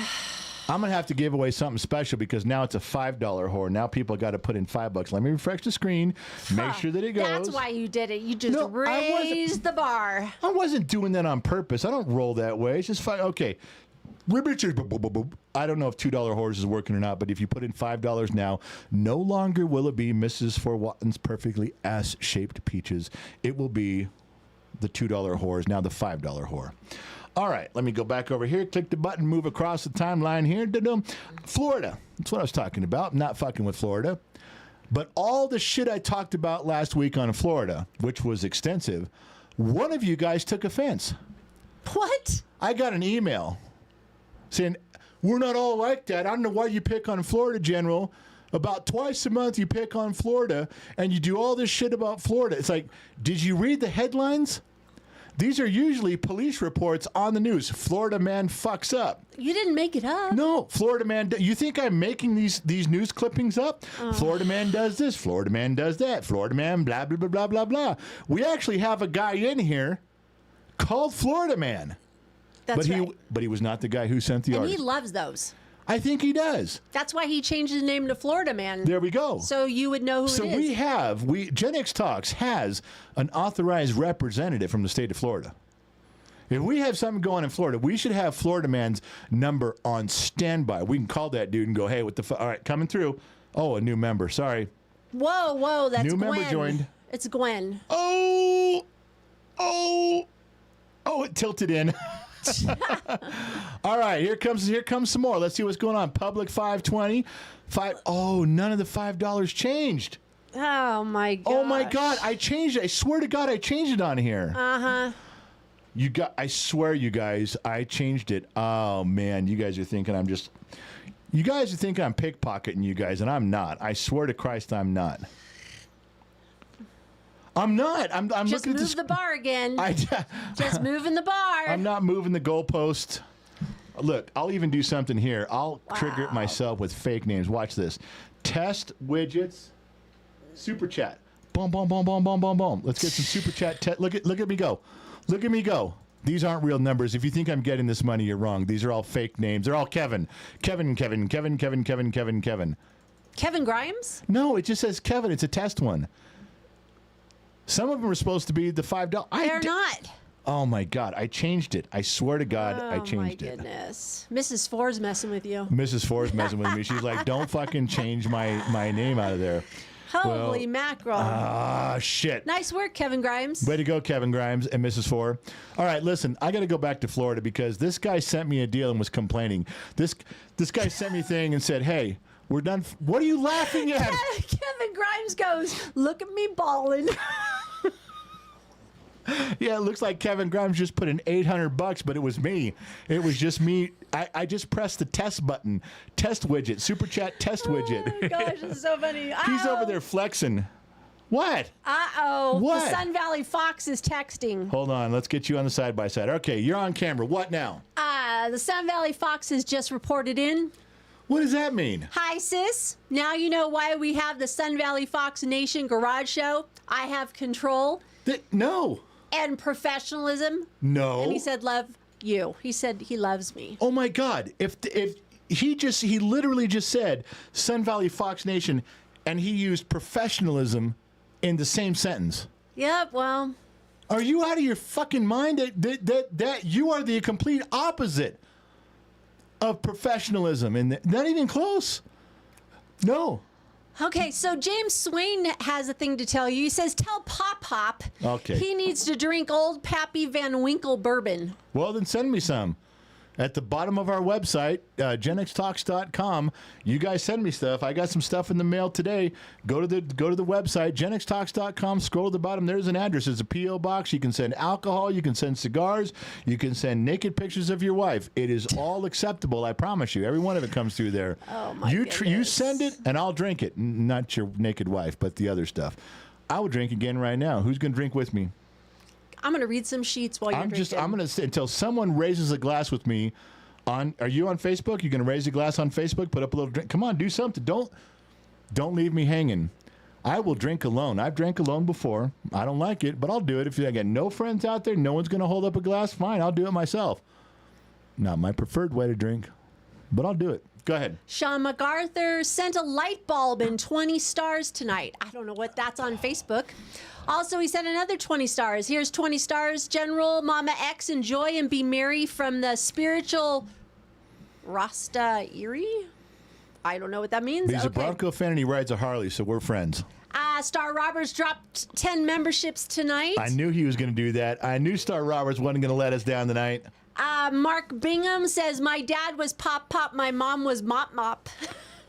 I'm going to have to give away something special because now it's a $5 whore. Now people got to put in $5. Let me refresh the screen. Make sure that it goes. That's why you did it. You just No, I wasn't- raised the bar. I wasn't doing that on purpose. I don't roll that way. It's just fine. Okay. I don't know if $2 whores is working or not, but if you put in $5 now, no longer will it be Mrs. Fort Watton's perfectly ass-shaped peaches. It will be the $2 whores, now the $5 whore. All right, let me go back over here, click the button, move across the timeline here. Da-dum. Florida. That's what I was talking about. I'm not fucking with Florida. But all the shit I talked about last week on Florida, which was extensive, one of you guys took offense. What? I got an email saying, we're not all like that. I don't know why you pick on Florida, General. About twice a month you pick on Florida, and you do all this shit about Florida. It's like, did you read the headlines? These are usually police reports on the news. Florida man fucks up. You didn't make it up. No, Florida man. You think I'm making these news clippings up? Florida man does this. Florida man does that. Florida man, blah, blah, blah, blah, blah, blah. We actually have a guy in here called Florida man. That's right. But he was not the guy who sent the And article. he loves those. I think he does. That's why he changed his name to Florida Man. There we go. So you would know who So it is. Gen X Talks has an authorized representative from the state of Florida. If we have something going in Florida, we should have Florida Man's number on standby. We can call that dude and go, hey, what the fuck? All right, coming through. Oh, a new member. Sorry. Whoa, that's New Gwen. member joined. It's Gwen. Oh, it tilted in. All right, here comes some more. Let's see what's going on. Public 520. None of the $5 changed. Oh my god. Oh my God, I changed it. I swear to God, I changed it on here. Uh-huh. I swear, you guys, I changed it. Oh man, you guys are thinking I'm pickpocketing you guys, and I'm not. I swear to Christ, I'm not. I'm not. I'm Just looking at move this. the bar again. Just I'm moving the bar. not moving the goalpost. Look, I'll even do something here. I'll trigger it myself with fake names. Watch this. Test widgets. Super chat. Boom, boom, boom, boom, boom, boom, boom. Let's get some super chat. Look at me go. Look at me go. These aren't real numbers. If you think I'm getting this money, you're wrong. These are all fake names. They're all Kevin. Kevin. Kevin Grimes? No, it just says Kevin. It's a test one. Some of them are supposed to be the $5. They're not. Oh my God, I changed it. I swear to God, I changed it. Oh it. my goodness. Mrs. Ford's messing with you. Mrs. Ford's messing with me. She's like, don't fucking change my name out of there. Holy mackerel. Ah, shit. Nice work, Kevin Grimes. Way to go, Kevin Grimes and Mrs. Ford. All right, listen, I got to go back to Florida because this guy sent me a deal and was complaining. This guy sent me a thing and said, hey, we're done. What are you laughing at? Kevin Grimes goes, look at me balling. Yeah, it looks like Kevin Grimes just put in $800, but it was me. It was just me. I just pressed the test button, test widget, super chat test widget. Oh, gosh, it's so funny. He's over there flexing. What? Uh-oh. What? The Sun Valley Fox is texting. Hold on, let's get you on the side-by-side. Okay, you're on camera. What now? The Sun Valley Fox has just reported in. What does that mean? Hi, sis. Now you know why we have the Sun Valley Fox Nation Garage Show. I have control No. and professionalism. No. And he said, love you. He said he loves me. Oh my God! If he literally just said Sun Valley Fox Nation, and he used professionalism in the same sentence. Yep, well. Are you out of your fucking mind? That you are the complete opposite of professionalism, and not even close. No. Okay, so James Swain has a thing to tell you. He says, tell Pop Okay. he needs to drink old Pappy Van Winkle bourbon. Well, then send me some. At the bottom of our website, genxtalks.com, you guys send me stuff. I got some stuff in the mail today. Go to the website, genxtalks.com, scroll to the bottom. There's an address. It's a P.O. box. You can send alcohol. You can send cigars. You can send naked pictures of your wife. It is all acceptable, I promise you. Every one of it comes through there. Oh, my You goodness. send it, and I'll drink it. Not your naked wife, but the other stuff. I will drink again right now. Who's going to drink with me? I'm going to read some sheets while you're drinking. I'm going to sit until someone raises a glass with me are you on Facebook? You're going to raise a glass on Facebook, put up a little drink. Come on, do something. Don't leave me hanging. I will drink alone. I've drank alone before. I don't like it, but I'll do it. If I got no friends out there, no one's going to hold up a glass, fine, I'll do it myself. Not my preferred way to drink, but I'll do it. Go ahead. Sean MacArthur sent a light bulb and 20 stars tonight. I don't know what that's on Facebook. Also, he sent another 20 stars. Here's 20 stars. General Mama X, enjoy and be merry from the spiritual Rasta Erie. I don't know what that means. He's a Bronco fan and he rides a Harley, so we're friends. Star Roberts dropped 10 memberships tonight. I knew he was going to do that. I knew Star Roberts wasn't going to let us down tonight. Mark Bingham says, my dad was Pop, my mom was Mop.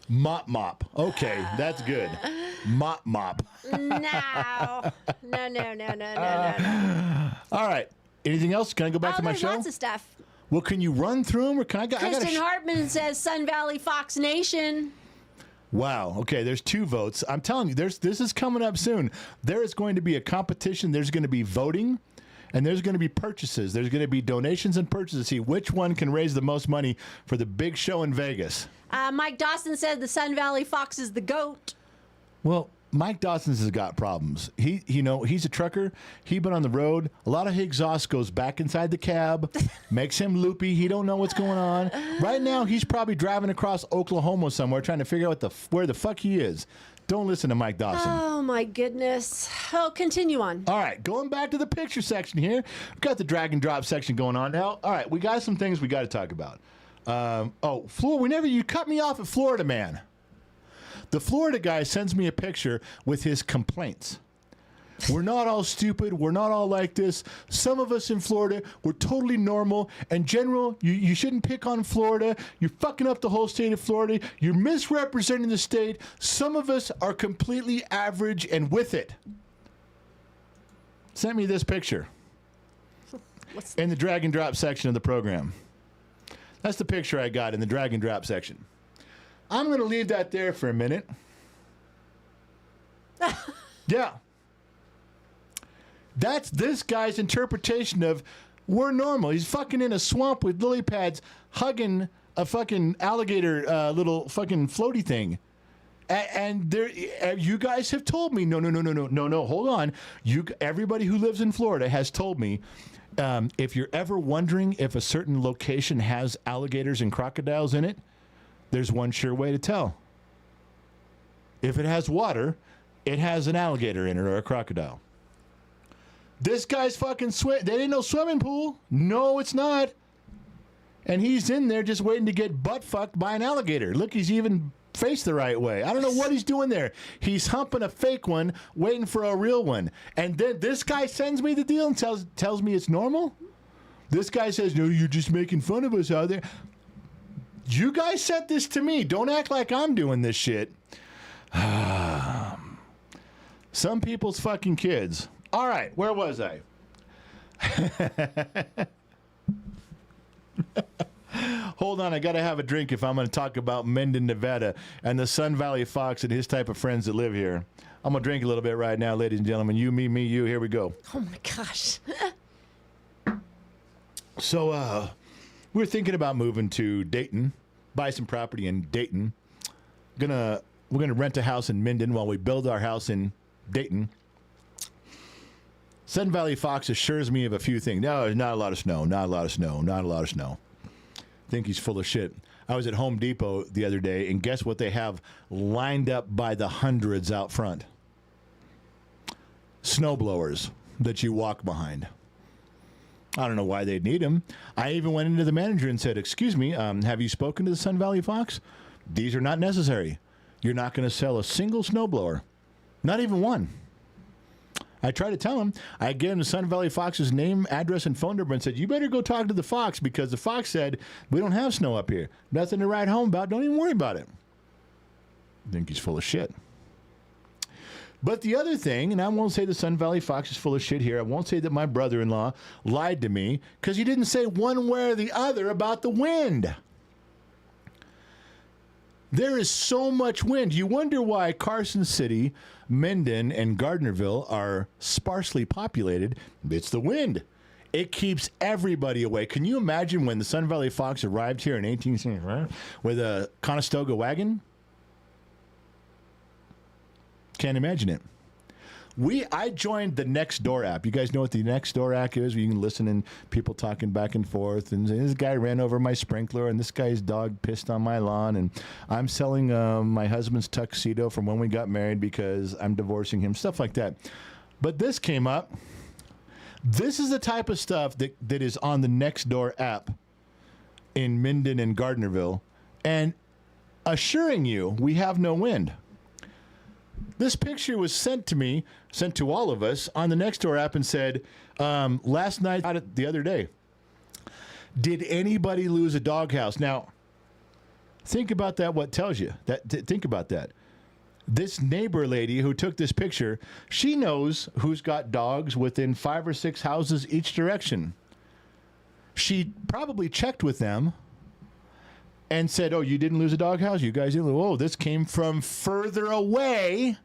Mop. Okay, that's good. Mop. No. All right. Anything else? Can I go back to my there's show? lots of stuff. Well, can you run through them, or can I go? Kristen Hartman says Sun Valley Fox Nation. Wow. Okay, there's 2 votes. I'm telling you, this is coming up soon. There is going to be a competition. There's going to be voting, and there's going to be purchases. There's going to be donations and purchases to see which one can raise the most money for the big show in Vegas. Mike Dawson said the Sun Valley Fox is the GOAT. Well, Mike Dawson's has got problems. He's a trucker. He's been on the road. A lot of his exhaust goes back inside the cab, makes him loopy. He don't know what's going on. Right now, he's probably driving across Oklahoma somewhere trying to figure out where the fuck he is. Don't listen to Mike Dawson. Oh, my goodness. Oh, continue on. All right, going back to the picture section here. We've got the drag and drop section going on now. All right, we got some things we got to talk about. Florida. You cut me off at Florida Man. The Florida guy sends me a picture with his complaints. We're not all stupid. We're not all like this. Some of us in Florida, we're totally normal. And General, you shouldn't pick on Florida. You're fucking up the whole state of Florida. You're misrepresenting the state. Some of us are completely average and with it. Sent me this picture in the drag and drop section of the program. That's the picture I got in the drag and drop section. I'm going to leave that there for a minute. Yeah. That's this guy's interpretation of we're normal. He's fucking in a swamp with lily pads hugging a fucking alligator little fucking floaty thing. And there, you guys have told me, no, hold on. Everybody who lives in Florida has told me if you're ever wondering if a certain location has alligators and crocodiles in it, there's one sure way to tell. If it has water, it has an alligator in it or a crocodile. This guy's fucking that ain't no swimming pool. No, it's not. And he's in there just waiting to get butt fucked by an alligator. Look, he's even faced the right way. I don't know what he's doing there. He's humping a fake one, waiting for a real one. And then this guy sends me the deal and tells me it's normal. This guy says, no, you're just making fun of us out there. You guys sent this to me. Don't act like I'm doing this shit. Some people's fucking kids. All right, where was I? Hold on, I got to have a drink if I'm going to talk about Minden, Nevada, and the Sun Valley Fox and his type of friends that live here. I'm going to drink a little bit right now, ladies and gentlemen. You, me, you. Here we go. Oh, my gosh. So, we're thinking about moving to Dayton, buy some property in Dayton. We're gonna rent a house in Minden while we build our house in Dayton. Sun Valley Fox assures me of a few things. No, there's not a lot of snow. Not a lot of snow. Not a lot of snow. I think he's full of shit. I was at Home Depot the other day, and guess what they have lined up by the hundreds out front? Snow blowers that you walk behind. I don't know why they'd need them. I even went into the manager and said, excuse me, have you spoken to the Sun Valley Fox? These are not necessary. You're not going to sell a single snowblower. Not even one. I tried to tell him. I gave him the Sun Valley Fox's name, address, and phone number and said, you better go talk to the Fox because the Fox said, we don't have snow up here. Nothing to write home about. Don't even worry about it. I think he's full of shit. But the other thing, and I won't say the Sun Valley Fox is full of shit here. I won't say that my brother-in-law lied to me because he didn't say one way or the other about the wind. There is so much wind. You wonder why Carson City, Minden, and Gardnerville are sparsely populated. It's the wind. It keeps everybody away. Can you imagine when the Sun Valley Fox arrived here in 1860 with a Conestoga wagon? Can't imagine it. I joined the Nextdoor app. You guys know what the Nextdoor app is? Where you can listen and people talking back and forth. And this guy ran over my sprinkler, and this guy's dog pissed on my lawn. And I'm selling my husband's tuxedo from when we got married because I'm divorcing him. Stuff like that. But this came up. This is the type of stuff that is on the Nextdoor app in Minden and Gardnerville, and assuring you we have no wind. This picture was sent to me, sent to all of us on the Nextdoor app and said, last night, the other day, did anybody lose a doghouse? Now, think about that, what tells you. Think about that. This neighbor lady who took this picture, she knows who's got dogs within 5 or 6 houses each direction. She probably checked with them and said, oh, you didn't lose a doghouse? You guys didn't? Oh, this came from further away.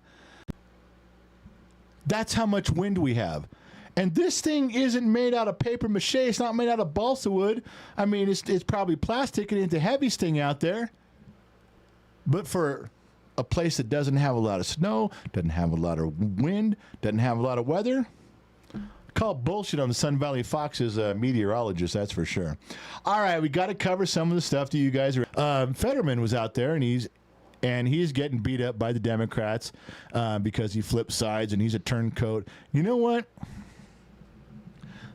That's how much wind we have. And this thing isn't made out of paper mache. It's not made out of balsa wood. I mean, it's probably plastic. It ain't the heaviest thing out there. But for a place that doesn't have a lot of snow, doesn't have a lot of wind, doesn't have a lot of weather, call bullshit on the Sun Valley Fox's meteorologist, that's for sure. All right, we got to cover some of the stuff that you guys are. Fetterman was out there, and he's getting beat up by the Democrats because he flipped sides and he's a turncoat. You know what?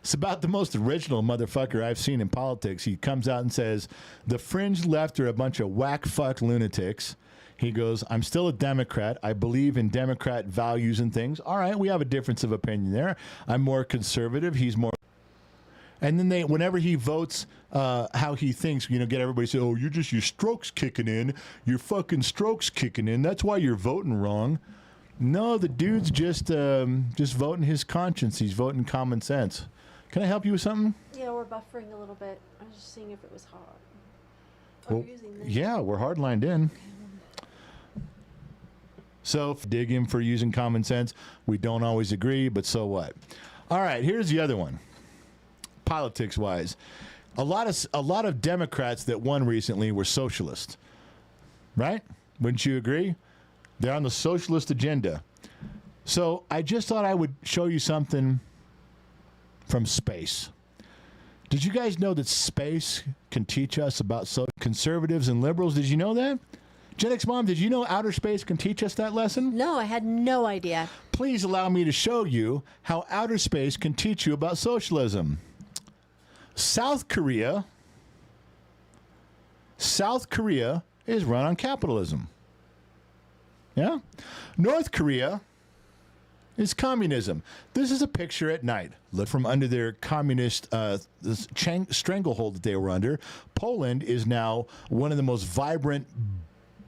It's about the most original motherfucker I've seen in politics. He comes out and says, the fringe left are a bunch of whack-fuck lunatics. He goes, I'm still a Democrat. I believe in Democrat values and things. All right, we have a difference of opinion there. I'm more conservative. He's more. And then whenever he votes how he thinks, get everybody say, oh, your strokes kicking in. Your fucking strokes kicking in. That's why you're voting wrong. No, the dude's just voting his conscience. He's voting common sense. Can I help you with something? Yeah, we're buffering a little bit. I was just seeing if it was hot. Well, yeah, we're hard lined in. So dig him for using common sense. We don't always agree, but so what? All right, here's the other one. Politics-wise, a lot of Democrats that won recently were socialists, right? Wouldn't you agree? They're on the socialist agenda. So I just thought I would show you something from space. Did you guys know that space can teach us about conservatives and liberals? Did you know that? Gen X Mom, did you know outer space can teach us that lesson? No, I had no idea. Please allow me to show you how outer space can teach you about socialism. South Korea is run on capitalism. Yeah? North Korea is communism. This is a picture at night. Look from under their communist stranglehold that they were under. Poland is now one of the most vibrant,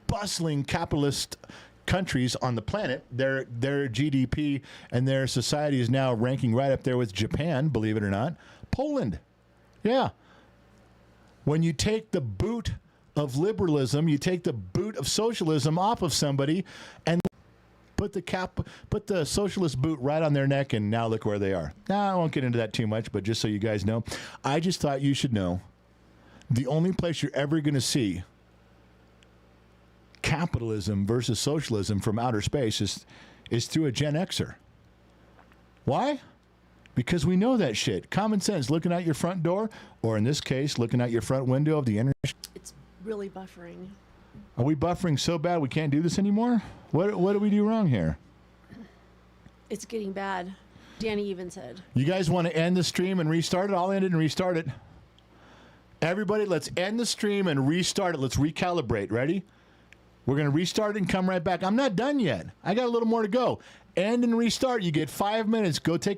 bustling capitalist countries on the planet. Their GDP and their society is now ranking right up there with Japan, believe it or not. Poland. Yeah. When you take the boot of liberalism, you take the boot of socialism off of somebody and put the socialist boot right on their neck, and now look where they are. Now, I won't get into that too much, but just so you guys know, I just thought you should know the only place you're ever going to see capitalism versus socialism from outer space is through a Gen Xer. Why? Because we know that shit. Common sense, looking out your front door, or in this case, looking out your front window of the internet. It's really buffering. Are we buffering so bad we can't do this anymore? What do we do wrong here? It's getting bad. Danny even said. You guys want to end the stream and restart it? I'll end it and restart it. Everybody, let's end the stream and restart it. Let's recalibrate. Ready? We're going to restart it and come right back. I'm not done yet. I got a little more to go. End and restart. You get 5 minutes. Go take